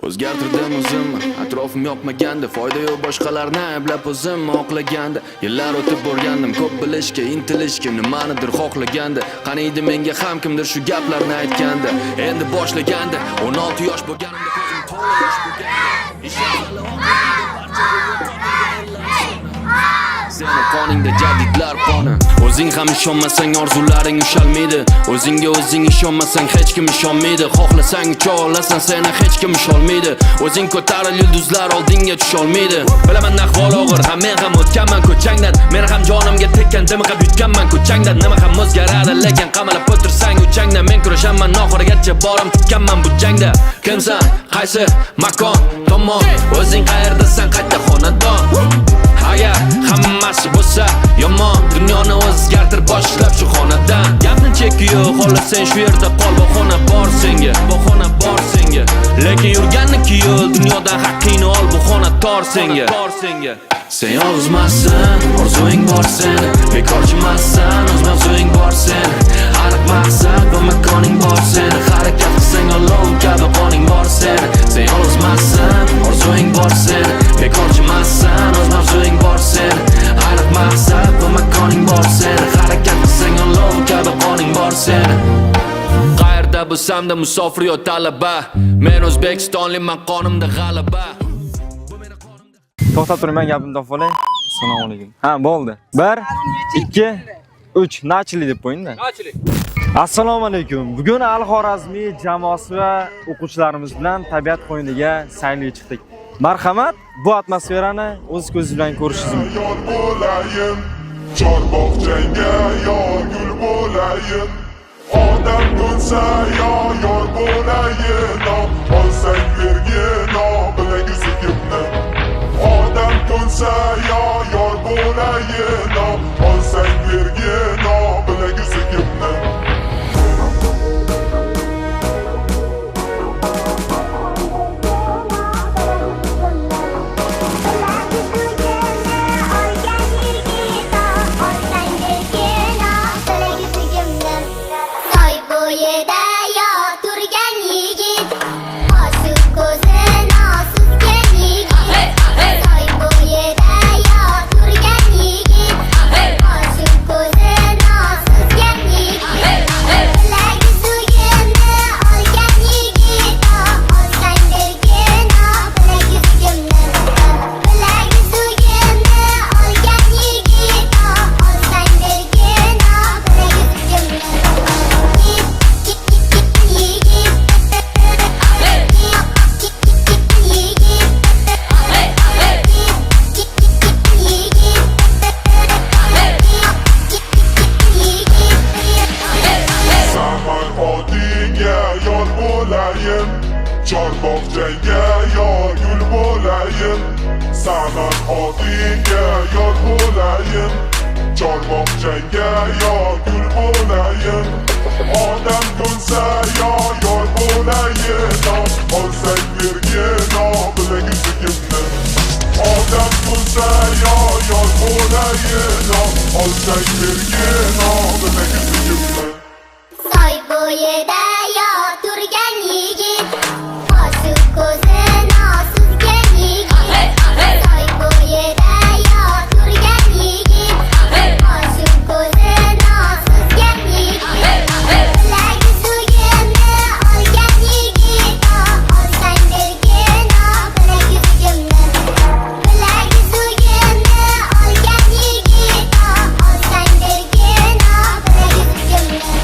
O'zgartirdim o'zimni, atrofim yoqmaganda, foyda yo'q boshqalarni ayblab o'zimni oqlaganda. Yillar o'tib borgandim, ko'p bilishga, intilishga, nimanidir xohlaganda. Qani edi menga ham kimdir shu gaplarni aytganda. Endi boshlaganda, 16 yosh bo'lganimda ko'zim to'la yosh bo'lganda. Seni qoningda jadidlar qoni. O'zing ham ishonmasang orzularing ushalmaydi. O'zingga o'zing ishonmasang hech kim ishonmaydi. Xohlasang ucha olasan, seni hech kim usholmaydi. O'zing ko'taril yulduzlar oldinga tusholmaydi. Bilaman ahvol og'ir, ham men ham o'tganman ko'changdan. Meni ham jonimga tekkan dimiqab yutganman ko'changdan. Nima ham o'zgaradi, lekin qamalab o'tirsang uchangdan. Men kurashaman oxirigacha, borim tutganman bu jangda. Kimsan, qaysi makon, tomon, o'zing qayerdasan, qayta xonadon. Agar hammasi bo'lsa yomon, dunyoni o'zgartir boshlab shu xonadan. Gapni cheki yo'q, xohlasang shu yerda qol, bahona bor senga, bahona bor senga. Lekin yurganniki yo'l, dunyodan haqqingni ol, bahona tor senga. Sen yolg'izmassan, orzuing bor sen, bekorchimassan, o'z mavzuing bor sen. Aniq maqsad va makoning bor sen, harakat qilsang olov kabi qoning bor sen. Sen yolg'izmassan, orzuing bor sen, bekorchimassan, o'z mavzuing bor sen. Aniq maqsad va makoning bor sen, harakat qilsang olov kabi qoning bor sen. Qayerda bo'lsam-da musofir yo talaba, men O'zbekistonliman, qonimda g'alaba. To'xtab turing, men gapimni topib olay. Assalomu alaykum. Ha, bo'ldi. 1 2 3 Nachili deb qo'ying-da. Nachili. Assalomu alaykum. Bugun Al-Xorazmiy jamoasi va o'quvchilarimiz bilan tabiat qo'yiniga sayilga chiqdik. Marhamat, bu atmosferani o'z ko'zingiz bilan ko'rishingiz mumkin. Yor bo'layin, chorbog'changga yor gul bo'layin. Odam bo'lsa yor bo'layin, olsang bergin, bilagisi kimni. Odam bo'lsa yor bo'layin, olsang bergin, bilagisi kimni. Chorbog'changga yor gul bo'layin, san'at otingga yor bo'layin. Chorbog'changga yor gul bo'layin, odam bo'lsa yor bo'layin, olsang bergin, bilagisi kimni. Odam bo'lsa yor bo'layin, olsang bergin, bilagisi kimni. Soy bo'yida yor turgan yigit, ko'zi nosuzgan yigit. Soy bo'yida yor turgan yigit, ko'zi nosuzgan yigit. Bilagi suyimni olgan yigit, olsang bergin, bilagi suyimni. Bilagi suyimni olgan yigit, olsang bergin, bilagi suyimni.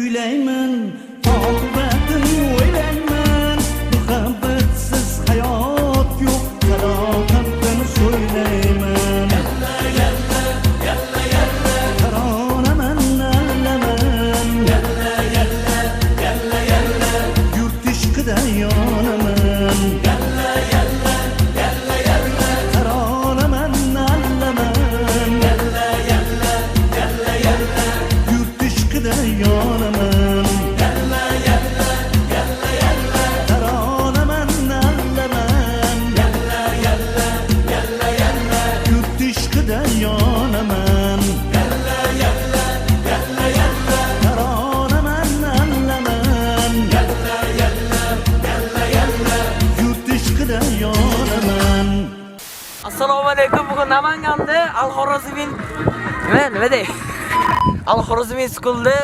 kuylayman, oqibatini o'ylayman. Muhabbatsiz hayot yo'q, talaqatni so'ylayman. Taronaman, allaman. Yurt ishqida yonaman. Taronaman, allaman. Yurt ishqida yonaman. Taronaman, allaman. Yurt ishqida yonaman. Taronaman, allaman. Yurt ishqida yonaman. Assalomu alaykum. Bugun Namanganda Al-Xorazmiy nima dey? Al-Xorazmiy School'da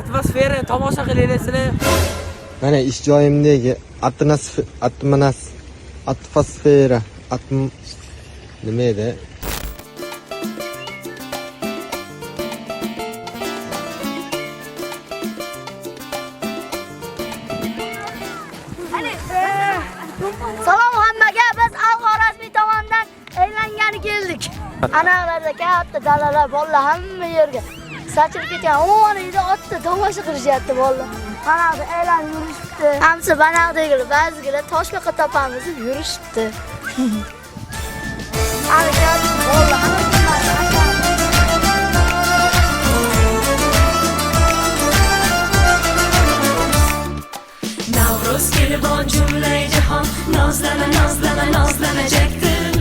atmosfera tomosha qilasizlar. Mana ish joyimdagi atmosfera nima edi? Salom hammaga, biz Al-Xorazmiy tomonidan aylangani keldik. Analarda katta dalalar, bolalar hamma yerga sachilib ketgan. O'g'lida otda tomosha qilishyapti bolalar. Mana bu aylanib yurishibdi. Hamsi banaqdagilar, ba'zigilar toshbaqa topamiz deb yurishibdi. Harakat bolalar hamma Navruz kelibon jumlay jahon nozlana nozlana nozlanajakdir.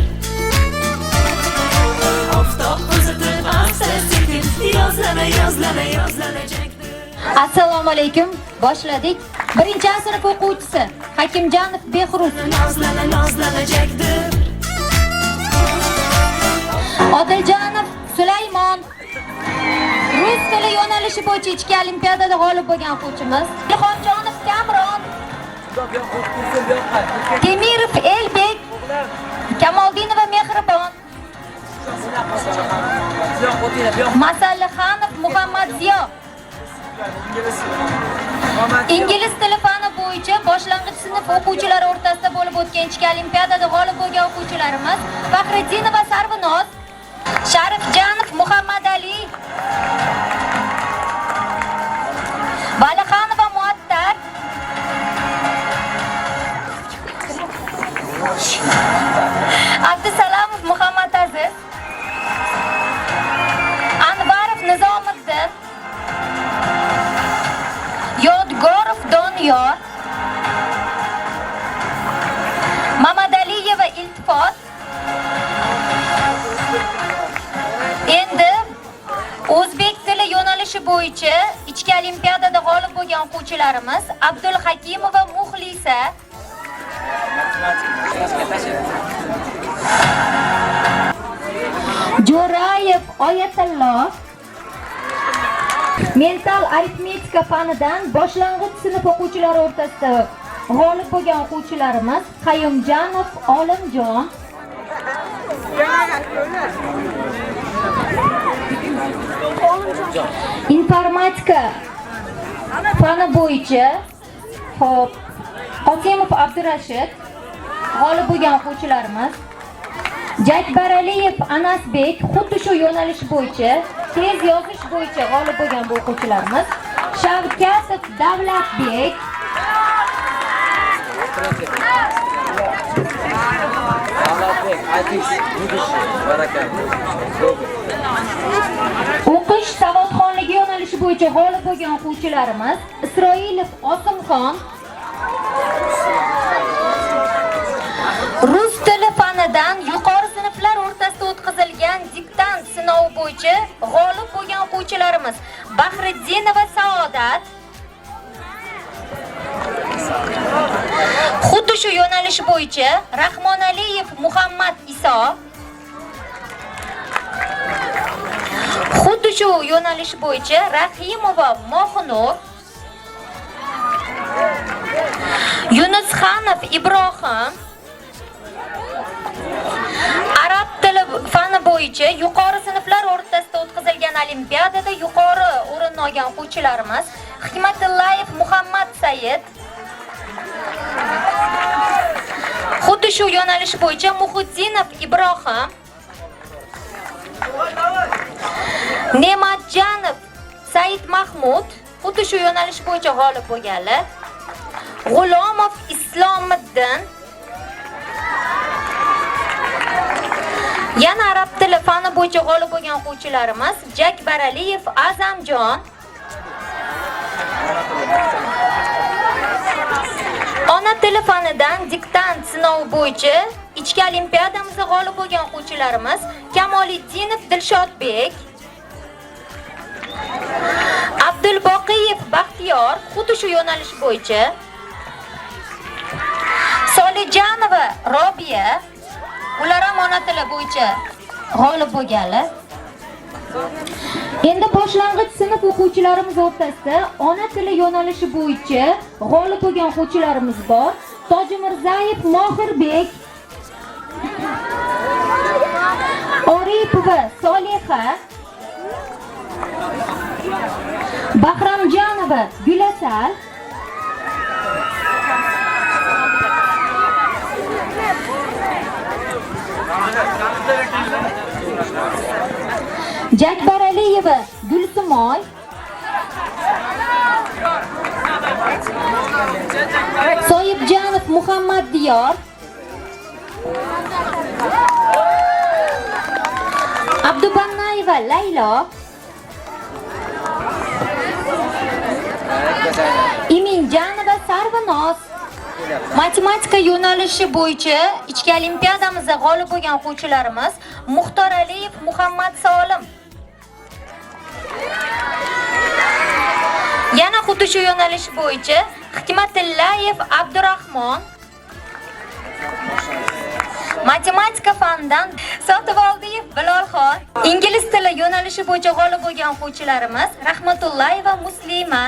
Oftob uzatib asta-sekin yozlana yozlana yozlanajakdir. Assalomu alaykum. Boshladik. 1-sinf o'quvchisi Hakimjonov Behruz. Nozlana nozlanajakdir. Odiljonov Sulaymon. Rus tili yo'nalishi bo'yicha ichki olimpiadada g'olib bo'lgan o'quvchimiz. Ilhomjonov Kamron. Temirov Elbek. Kamoldinova Mehribon. Masalixonov Muhammad Ziyo. Ingliz tili fani bo'yicha boshlang'ich sinf o'quvchilari o'rtasida bo'lib o'tgan ichki olimpiadada g'olib bo'lgan o'quvchilarimiz Faxriddinova Sarvinoz, Sharifjonov Muhammad Ali, Valixonova Muattar, Abdusalamov Muhammad Aziz, Anvarov Nizomiddin, Yodgorov Doniyor, Mamadaliyeva Iltifot. Endi o'zbek tili yo'nalishi bo'yicha ichki olimpiadada g'olib bo'lgan o'quvchilarimiz Abdulhakimova Muxlisa, Jo'rayev Oyatullo. Mental arifmetika fanidan boshlang'ich sinf o'quvchilari o'rtasida g'olib bo'lgan o'quvchilarimiz Qayumjonov Olimjon, informatika fani bo'yicha Qosimov Abdurashid g'olib bo'lgan o'quvchilarimiz, Jakbaraliyev Anasbek xuddi shu yo'nalish bo'yicha tez yozish bo'yicha g'olib bo'lgan bu o'quvchilarimiz, Shavkatov Davlatbek, o'qish savodxonligi yo'nalishi bo'yicha g'olib bo'lgan o'quvchilarimiz Isroilov Osimxon, rus tili fanidan yuqori sinflar o'rtasida o'tkazilgan diktant sinovi bo'yicha g'olib bo'lgan o'quvchilarimiz Bahriddinova Saodat, xuddi shu yo'nalish bo'yicha Rahmonaliyev Muhammad Iso, xuddi shu yo'nalish bo'yicha Rahimova Mohnur, Yunusxonov Ibrohim, arab tili fani bo'yicha bo'yicha yuqori sinflar o'rtasida o'tkazilgan olimpiadada yuqori o'rinni olgan o'quvchilarimiz Hikmatullayev Muhammad Said. Xuddi shu yo'nalish bo'yicha Muhiddinov Ibrohim, Ne'matjanov Said Mahmud xuddi shu yo'nalish bo'yicha g'olib bo'lganlar. G'ulomov Islomiddin, yana arab tili fani bo'yicha g'olib bo'lgan o'quvchilarimiz Jakbar Aliyev Azamjon, ona tili fanidan diktant sinovi bo'yicha ichki olimpiadamizda g'olib bo'lgan o'quvchilarimiz Kamoliddinov Dilshodbek, Abdulboqiyev Baxtiyor xuddi shu yo'nalish bo'yicha, Solijanova Robiya, ular ham ona tili bo'yicha g'olib bo'lganlar. Endi boshlang'ich sinf o'quvchilarimiz o'rtasida ona tili yo'nalishi bo'yicha g'olib bo'lgan o'quvchilarimiz bor. Tojimirzayev Mohirbek, Oripova Soliha, Bahramjonova Gulasal, Jakbar Aliyeva Gulsumoy, Soyibjanov Muhammad Diyor, Abdubannayeva Laylo, Iminjanova Sarvinoz. Matematika yo'nalishi bo'yicha ichki olimpiadamizda g'olib bo'lgan o'quvchilarimiz Muxtor Aliyev Muhammad Solim. Yana xuddi shu yo'nalish bo'yicha Hikmatullayev Abdurahmon. Matematika fanidan Sotivoldiyev Bilolxon. Ingliz tili yo'nalishi bo'yicha g'olib bo'lgan o'quvchilarimiz Rahmatullayeva Muslima.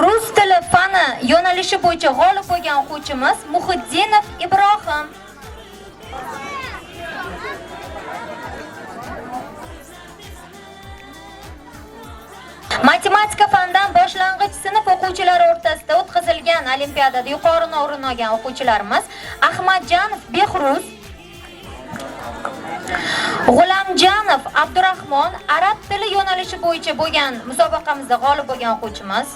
Rus tili fani yo'nalishi bo'yicha g'olib bo'lgan o'quvchimiz Muhiddinov Ibrohim. Matematika fanidan boshlang'ich sinf o'quvchilari o'rtasida o'tkazilgan olimpiadada yuqori o'rin olgan o'quvchilarimiz Ahmadjanov Behruz, G'ulamjanov Abdurahmon arab tili yo'nalishi bo'yicha bo'lgan musobaqamizda g'olib bo'lgan o'quvchimiz.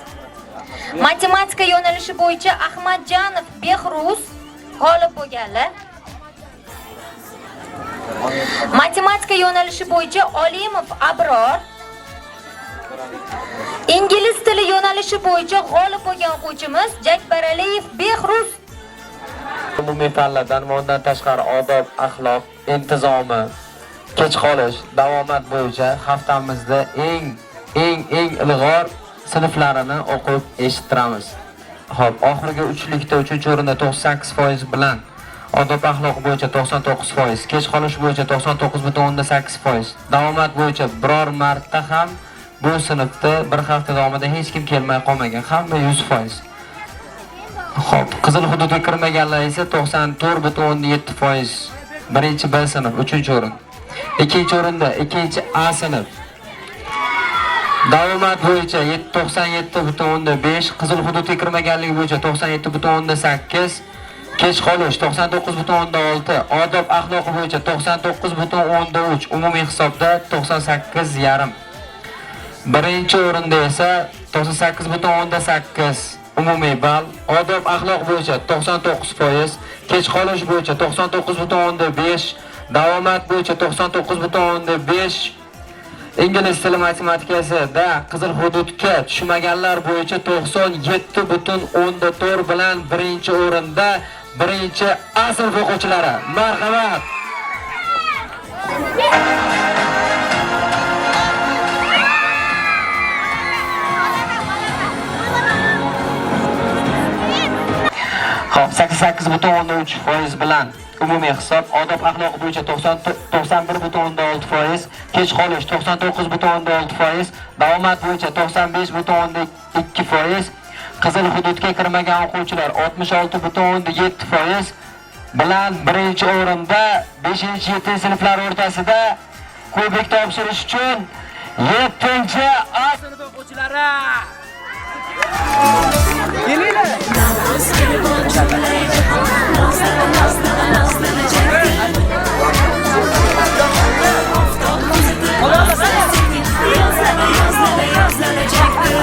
Matematika yo'nalishi bo'yicha Ahmadjanov Behruz g'olib bo'lganlar. Matematika yo'nalishi bo'yicha Olimov Abror. Ingliz tili yo'nalishi bo'yicha g'olib bo'lgan o'quvchimiz Jakbar Aliyev Behruz. Umumiy fanlardan va undan tashqari odob, axloq, intizomi, kech qolish, davomat bo'yicha haftamizda eng ilg'or sinflarini o'qib eshittiramiz. Xo'p, oxirgi 3likda 3-o'rinda 98% bilan odob axloq bo'yicha 99%, kech qolish bo'yicha 99.8%, davomat bo'yicha biror marta ham bu sinfda bir hafta davomida hech kim kelmay qolmagan, hamma 100%. Xo'p, qizil hududga kirmaganlar esa 94.7%. Birinchi B sinf 3-o'rin. Ikkinchi o'rinda 2A sinf. Davomat bo'yicha 97.5, qizil hududga kirmaganligi bo'yicha 97.8, kech qolish 99.6, odob axloqi bo'yicha 99.3, umumiy hisobda 98.5. Birinchi o'rinda esa 98.8 umumiy ball, odob axloq bo'yicha 99%, kech qolish bo'yicha 99.5, davomat bo'yicha 99.5, ingliz tili matematikasida qizil hududga tushmaganlar bo'yicha 97.4 bilan birinchi o'rinda birinchi A sinf o'quvchilari. Marhamat. Xo'p, 88.3% bilan umumiy hisob, odob axloq bo'yicha 91.6%, kech qolish 99.6%, davomat bo'yicha 95.2%, qizil hududga kirmagan o'quvchilar 66.7%, bilan birinchi o'rinda 5-7 sinflar o'rtasida kubok topshirish uchun 7-A sinf o'quvchilari. Navruz kelibon jumlay jahon Nozlana, nozlana, nozlana jekdir Oftob uzitib asta sekin Yozlana, yozlana, yozlana jekdir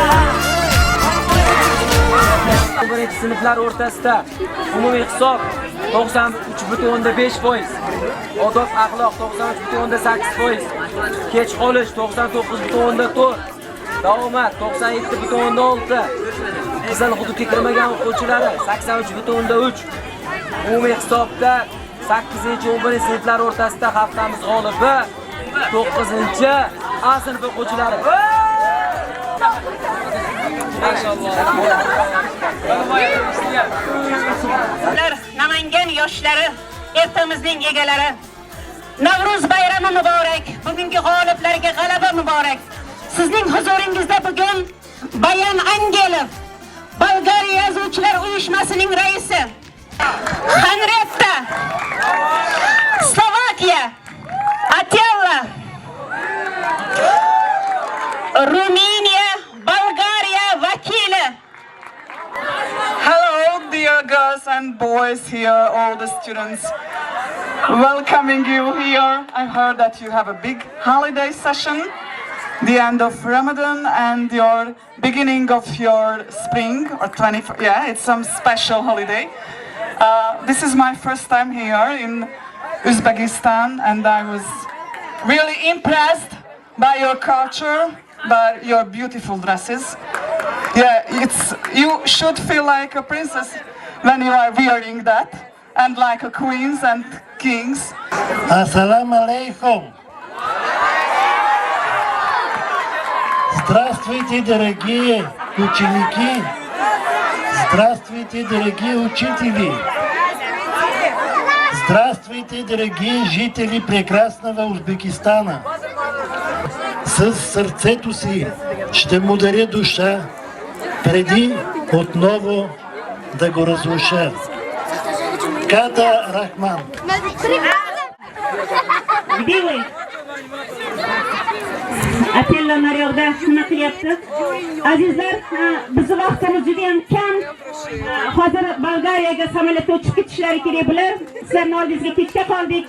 Birinchi sinflar o'rtasida umumiy hisob 93.5%, odob axloq 93.8%, kech qolish 99.4%, davomat 97.6%, qizil hududga kirmagan o'quvchilari 83.3%. Umumiy hisobda 8-11 sinflar o'rtasida haftamiz g'olibi 9-A sinf o'quvchilari. Namangan yoshlari, ertamizning egalari. Navruz bayrami muborak. Bugungi g'oliblarga g'alaba muborak. Sizning huzuringizda bugun Bayan Angelov, Bolgariya yozuvchilar uyushmasining raisi, Henrietta, Slovakiya, Atella, Ruminiya, Bulgariya vakili. Hello, dear girls and boys here, all the students. Welcoming you here. I heard that you have a big holiday session, the end of Ramadan and your beginning of your spring or 24. Yeah, it's some special holiday. This is my first time here in Uzbekistan, and I was really impressed by your culture, by your beautiful dresses. Yeah, you should feel like a princess when you are wearing that, and like a queens and kings. Ассаламу алейкум. Здравствуйте, дорогие ученики. Здравствуйте, дорогие учители. Здравствуйте, дорогие жители прекрасного Узбекистана. С сърцето си ще му даря душа, преди отново да го разруша. Када Рахман. Где вы? Atilla naryoqda nima qilyapti? Azizlar, bizni vaqtimiz juda ham kam. Hozir Bolgariyaga samolyotda uchib ketishlari kerak bular. Sizlarning oldingizga kechga qoldik.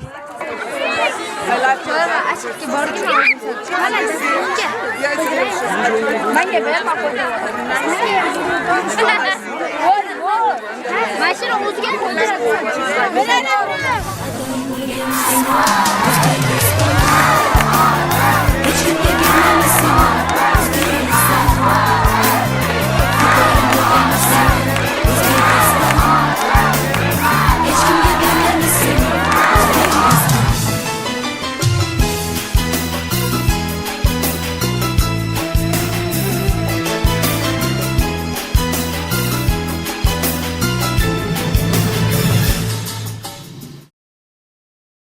Mashina o'ziga qo'yadi.